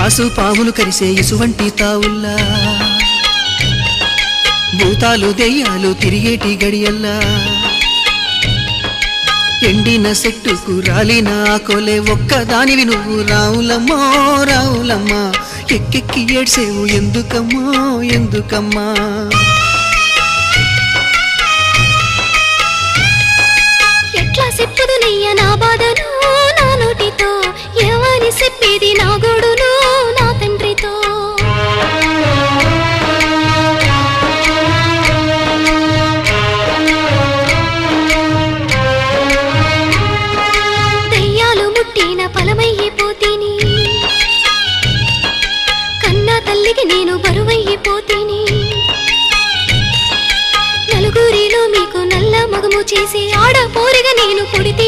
ఆసు పాములు కరిసే ఇసువంటి తావుల్లా భూతాలు దెయ్యాలు తిరిగేటి గడియల్లా ఎండిన సెట్టుకు రాలిన ఆకోలే ఒక్కదానివి నువ్వు రావులమ్మో రావులమ్మా ఎక్కెక్కి ఏడ్సేవు ఎందుకమ్మో ఎందుకమ్మా ఎట్లా చెప్పుదునయ్య నా బాధను నా నోటితో ఎవరి చెప్పేది నా గోడును నా తండ్రితో దయ్యాలు ముట్టిన ఫలమయ్యిపోతీని కన్నా తల్లికి నేను బరువయ్యిపోతీని నలుగురిలో మీకు నల్ల మగము చేసి ఆడపోరిగా నేను పుడితే